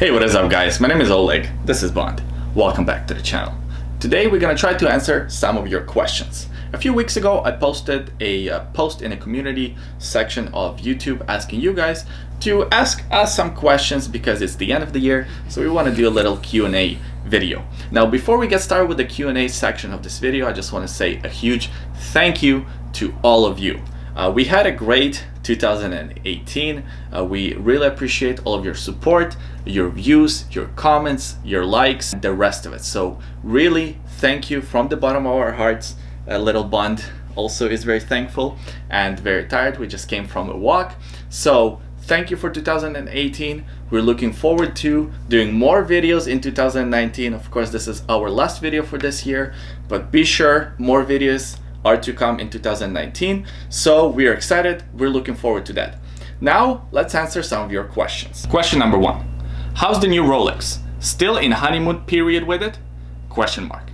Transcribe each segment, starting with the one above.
Hey, what is up guys? My name is Oleg, this is Bond. Welcome back to the channel. Today we're gonna try to answer some of your questions. A few weeks ago I posted a post in a community section of YouTube asking you guys to ask us some questions because it's the end of the year, so we want to do a little Q&A video. Now before we get started with the Q&A section of this video, I just want to say a huge thank you to all of you. We had a great 2018. We really appreciate all of your support, your views, your comments, your likes, and the rest of it. So really thank you from the bottom of our hearts. Little Bond also is very thankful and very tired. We just came from a walk. So thank you for 2018. We're looking forward to doing more videos in 2019. Of course, this is our last video for this year, but be sure more videos are to come in 2019. So we are excited. We're looking forward to that. Now let's answer some of your questions. Question number one. How's the new Rolex? Still in honeymoon period with it? Question mark.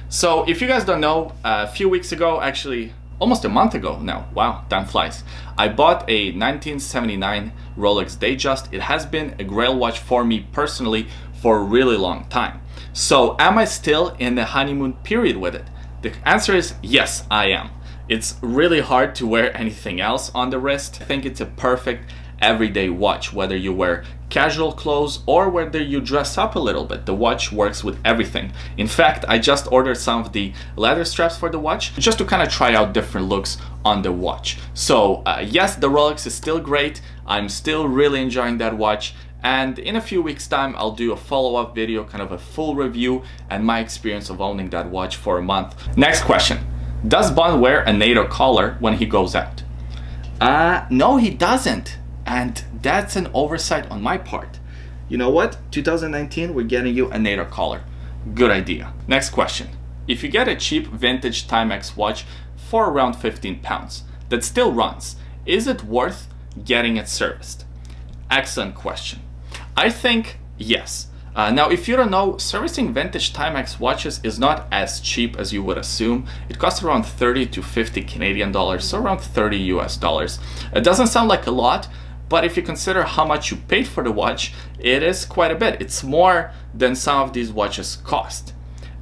So if you guys don't know, a few weeks ago, actually almost a month ago now, wow, time flies, I bought a 1979 Rolex Datejust. It has been a Grail watch for me personally for a really long time. So am I still in the honeymoon period with it? The answer is yes, I am. It's really hard to wear anything else on the wrist. I think it's a perfect everyday watch, whether you wear casual clothes or whether you dress up a little bit. The watch works with everything. In fact, I just ordered some of the leather straps for the watch just to kind of try out different looks on the watch. So yes, the Rolex is still great. I'm still really enjoying that watch. And in a few weeks time, I'll do a follow-up video, kind of a full review and my experience of owning that watch for a month. Next question. Does Bond wear a NATO Collar when he goes out? No, he doesn't. And that's an oversight on my part. You know what? 2019, we're getting you a NATO Collar. Good idea. Next question. If you get a cheap vintage Timex watch for around 15 pounds that still runs, is it worth getting it serviced? Excellent question. I think yes. Now, if you don't know, servicing vintage Timex watches is not as cheap as you would assume. It costs around 30 to 50 Canadian dollars, so around 30 US dollars. It doesn't sound like a lot, but if you consider how much you paid for the watch, it is quite a bit. It's more than some of these watches cost.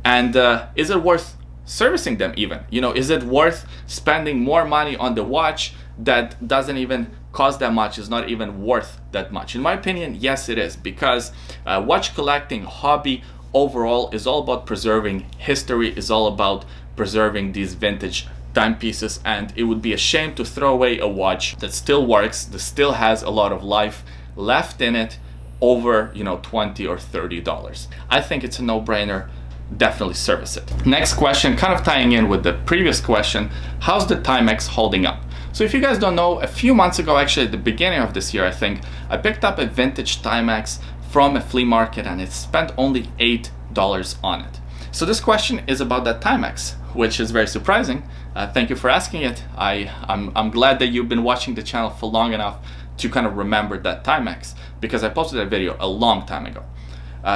And is it worth servicing them even? You know, is it worth spending more money on the watch that doesn't even cost that much, is not even worth that much? In my opinion, yes it is, because watch collecting hobby overall is all about preserving history, is all about preserving these vintage timepieces, and it would be a shame to throw away a watch that still works, that still has a lot of life left in it over, you know, $20 or $30. I think it's a no-brainer. Definitely service it. Next question, kind of tying in with the previous question, how's the Timex holding up? So if you guys don't know, a few months ago, actually at the beginning of this year, I think, I picked up a vintage Timex from a flea market and it spent only $8 on it. So this question is about that Timex, which is very surprising. Thank you for asking it. I'm glad that you've been watching the channel for long enough to kind of remember that Timex, because I posted that video a long time ago.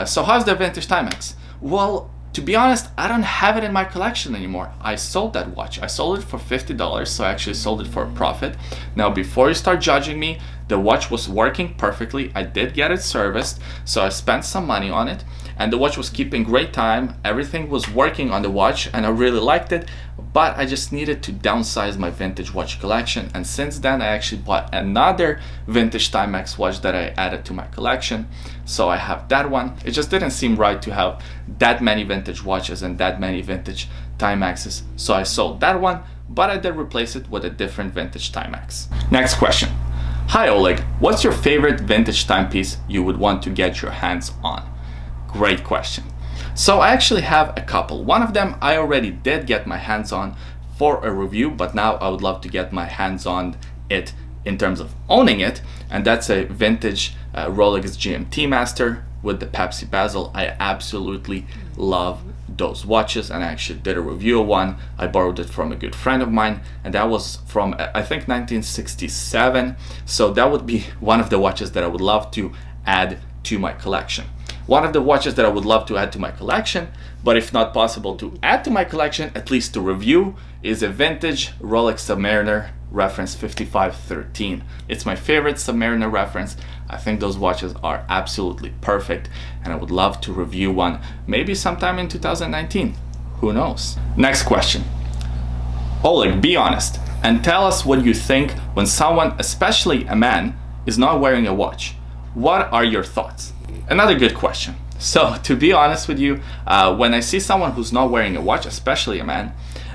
So how's the vintage Timex? Well, to be honest, I don't have it in my collection anymore. I sold that watch. I sold it for $50, so I actually sold it for a profit. Now, before you start judging me, the watch was working perfectly. I did get it serviced, so I spent some money on it, and the watch was keeping great time. Everything was working on the watch, and I really liked it, but I just needed to downsize my vintage watch collection, and since then I actually bought another vintage Timex watch that I added to my collection. So I have that one. It just didn't seem right to have that many vintage watches and that many vintage Timexes, so I sold that one, but I did replace it with a different vintage Timex. Next question. Hi Oleg, what's your favorite vintage timepiece you would want to get your hands on? Great question. So I actually have a couple. One of them I already did get my hands on for a review, but now I would love to get my hands on it in terms of owning it, and that's a vintage Rolex GMT Master with the Pepsi bezel. I absolutely love those watches, and I actually did a review of one. I borrowed it from a good friend of mine, and that was from I think 1967. So that would be one of the watches that I would love to add to my collection. One of the watches that I would love to add to my collection, but if not possible to add to my collection, at least to review, is a vintage Rolex Submariner reference 5513. It's my favorite Submariner reference. I think those watches are absolutely perfect, and I would love to review one maybe sometime in 2019. Who knows? Next question. Oleg, be honest and tell us what you think when someone, especially a man, is not wearing a watch. What are your thoughts? Another good question. So to be honest with you, when I see someone who's not wearing a watch, especially a man,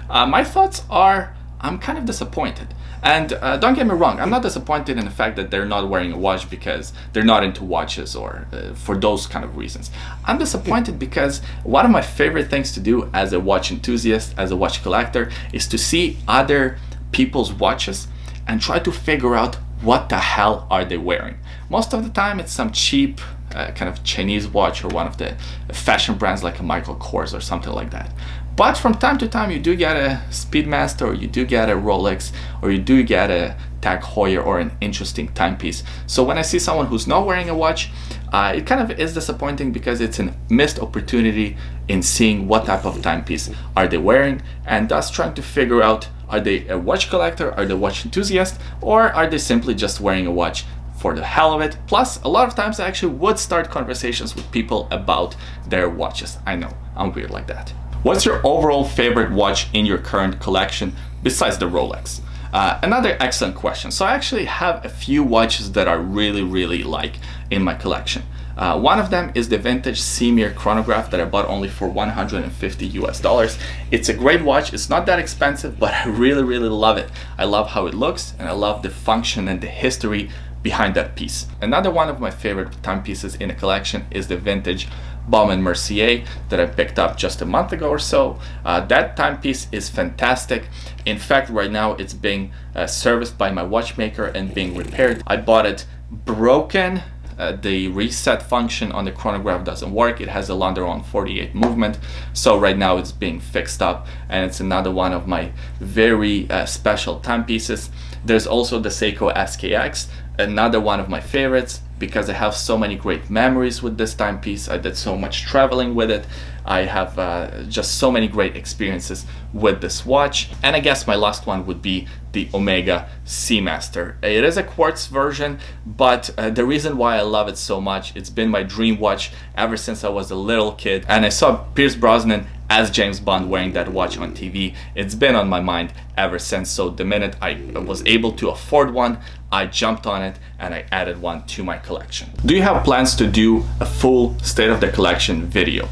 my thoughts are I'm kind of disappointed. And don't get me wrong, I'm not disappointed in the fact that they're not wearing a watch because they're not into watches or for those kind of reasons. I'm disappointed because one of my favorite things to do as a watch enthusiast, as a watch collector, is to see other people's watches and try to figure out what the hell are they wearing. Most of the time it's some cheap kind of Chinese watch or one of the fashion brands like a Michael Kors or something like that. But from time to time you do get a Speedmaster, or you do get a Rolex, or you do get a Tag Heuer or an interesting timepiece. So when I see someone who's not wearing a watch, it kind of is disappointing because it's a missed opportunity in seeing what type of timepiece are they wearing, and thus trying to figure out, are they a watch collector, are they a watch enthusiast, or are they simply just wearing a watch for the hell of it. Plus, a lot of times I actually would start conversations with people about their watches. I know, I'm weird like that. What's your overall favorite watch in your current collection besides the Rolex? Another excellent question. So I actually have a few watches that I really like in my collection. One of them is the vintage Semir chronograph that I bought only for $150 US. It's a great watch. It's not that expensive, but I really love it. I love how it looks, and I love the function and the history behind that piece. Another one of my favorite timepieces in a collection is the vintage Baume & Mercier that I picked up just a month ago or so. That timepiece is fantastic. In fact, right now it's being serviced by my watchmaker and being repaired. I bought it broken. The reset function on the chronograph doesn't work. It has a Londoron 48 movement. So right now it's being fixed up, and it's another one of my very special timepieces. There's also the Seiko SKX, another one of my favorites because I have so many great memories with this timepiece. I did so much traveling with it. I have just so many great experiences with this watch. And I guess my last one would be the Omega Seamaster. It is a quartz version, but the reason why I love it so much, it's been my dream watch ever since I was a little kid, and I saw Pierce Brosnan as James Bond wearing that watch on TV. It's been on my mind ever since, so the minute I was able to afford one, I jumped on it and I added one to my collection. Do you have plans to do a full state of the collection video?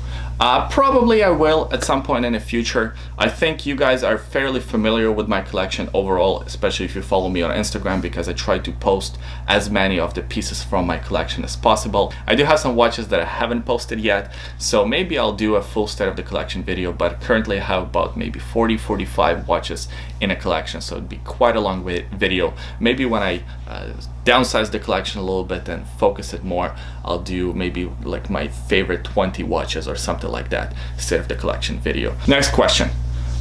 Probably I will at some point in the future. I think you guys are fairly familiar with my collection overall, especially if you follow me on Instagram, because I try to post as many of the pieces from my collection as possible. I do have some watches that I haven't posted yet, so maybe I'll do a full state of the collection video, but currently I have about maybe 40-45 watches in a collection, so it'd be quite a long video. Maybe when I downsize the collection a little bit and focus it more, I'll do maybe like my favorite 20 watches or something like that, state of the collection video. Next question.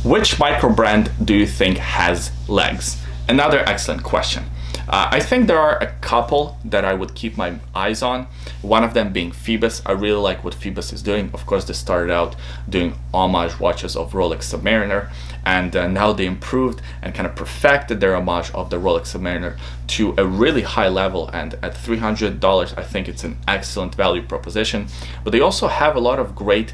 Which micro brand do you think has legs? Another excellent question. I think there are a couple that I would keep my eyes on. One of them being Phoebus. I really like what Phoebus is doing. Of course, they started out doing homage watches of Rolex Submariner, and now they improved and kind of perfected their homage of the Rolex Submariner to a really high level, and at $300 I think it's an excellent value proposition. But they also have a lot of great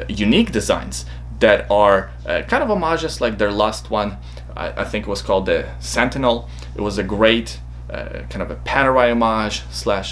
unique designs that are kind of homages, like their last one, I think it was called the Sentinel. It was a great kind of a Panerai homage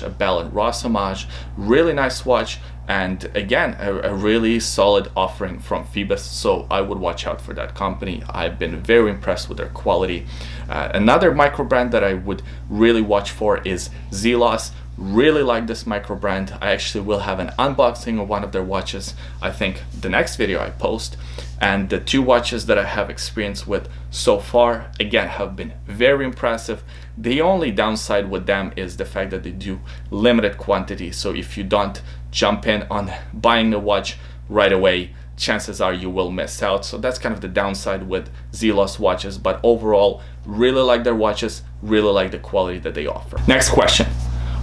/ a Bell & Ross homage. Really nice watch, and again a really solid offering from Phoebus, so I would watch out for that company. I've been very impressed with their quality. Another micro brand that I would really watch for is Zelos. Really like this micro brand. I actually will have an unboxing of one of their watches, I think the next video I post. And the two watches that I have experience with so far, again, have been very impressive. The only downside with them is the fact that they do limited quantity, so if you don't jump in on buying the watch right away, chances are you will miss out. So that's kind of the downside with Zelos watches, but overall really like their watches, really like the quality that they offer. Next question.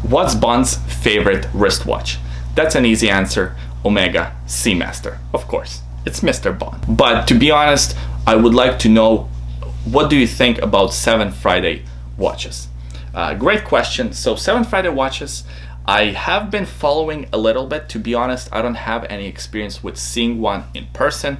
What's Bond's favorite wristwatch? That's an easy answer. Omega Seamaster, of course. It's Mr. Bond. But to be honest, I would like to know what do you think about 7 Friday watches? Great question. So 7 Friday watches, I have been following a little bit. To be honest, I don't have any experience with seeing one in person.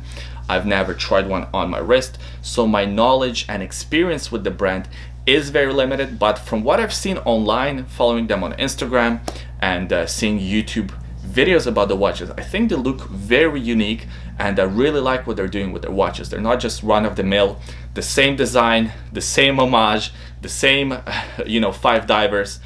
I've never tried one on my wrist, so my knowledge and experience with the brand is very limited. But from what I've seen online, following them on Instagram and seeing YouTube videos about the watches, I think they look very unique, and I really like what they're doing with their watches. They're not just run-of-the-mill, the same design, the same homage, the same 5 divers.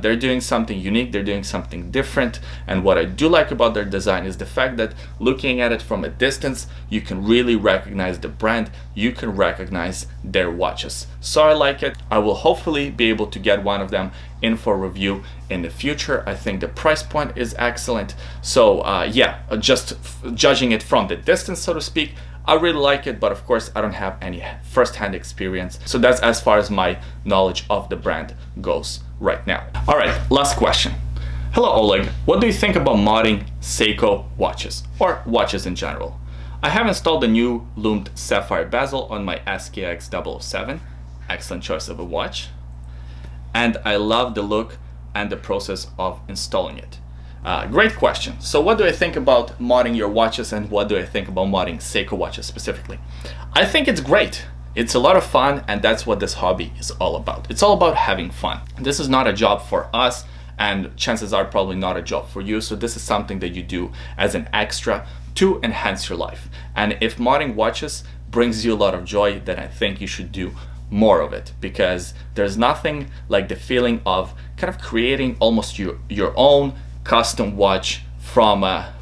They're doing something unique, they're doing something different, and what I do like about their design is the fact that looking at it from a distance, you can really recognize the brand, you can recognize their watches. So I like it. I will hopefully be able to get one of them in for review in the future. I think the price point is excellent. So just judging it from the distance, so to speak, I really like it, but of course I don't have any first-hand experience. So that's as far as my knowledge of the brand goes right now. All right, last question. Hello Oleg, what do you think about modding Seiko watches, or watches in general? I have installed a new loomed sapphire bezel on my SKX 007, excellent choice of a watch, and I love the look and the process of installing it. Great question. So what do I think about modding your watches, and what do I think about modding Seiko watches specifically? I think it's great. It's a lot of fun, and that's what this hobby is all about. It's all about having fun. This is not a job for us, and chances are probably not a job for you. So this is something that you do as an extra to enhance your life. And if modding watches brings you a lot of joy, then I think you should do more of it, because there's nothing like the feeling of kind of creating almost your own custom watch from a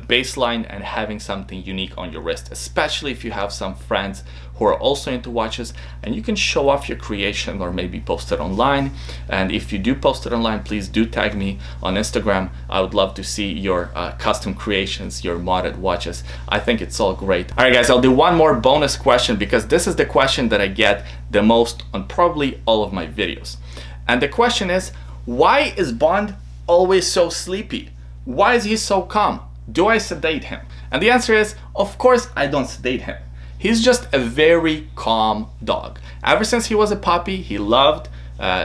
baseline and having something unique on your wrist, especially if you have some friends who are also into watches, and you can show off your creation or maybe post it online. And if you do post it online, please do tag me on Instagram. I would love to see your custom creations, your modded watches. I think it's all great. All right guys, I'll do one more bonus question, because this is the question that I get the most on probably all of my videos. And the question is, why is Bond always so sleepy? Why is he so calm? Do I sedate him? And the answer is, of course I don't sedate him. He's just a very calm dog. Ever since he was a puppy, he loved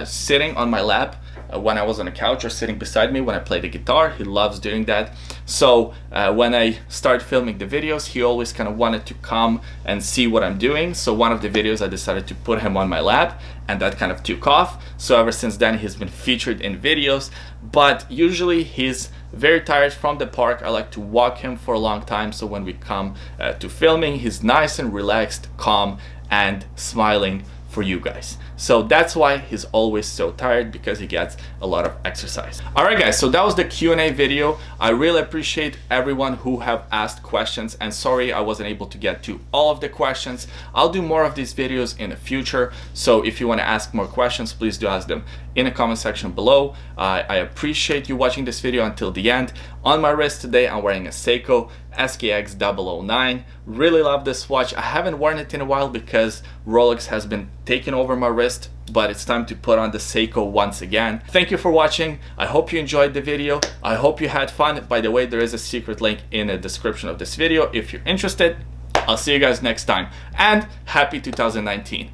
sitting on my lap when I was on a couch, or sitting beside me when I play the guitar. He loves doing that. So when I start filming the videos, he always kind of wanted to come and see what I'm doing. So one of the videos I decided to put him on my lap, and that kind of took off. So ever since then he's been featured in videos, but usually he's very tired from the park. I like to walk him for a long time, so when we come to filming, he's nice and relaxed, calm, and smiling for you guys. So that's why he's always so tired, because he gets a lot of exercise. All right guys, so that was the Q&A video. I really appreciate everyone who have asked questions, and sorry I wasn't able to get to all of the questions. I'll do more of these videos in the future, so if you want to ask more questions, please do ask them in the comment section below. I appreciate you watching this video until the end. On my wrist today, I'm wearing a Seiko SKX 009. Really love this watch. I haven't worn it in a while because Rolex has been taking over my wrist, but it's time to put on the Seiko once again. Thank you for watching. I hope you enjoyed the video. I hope you had fun. By the way, there is a secret link in the description of this video if you're interested. I'll see you guys next time, and happy 2019.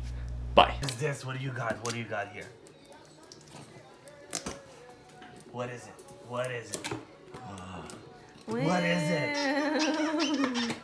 Bye. What is this? What do you got? What do you got here? What is it? What is it? What is it?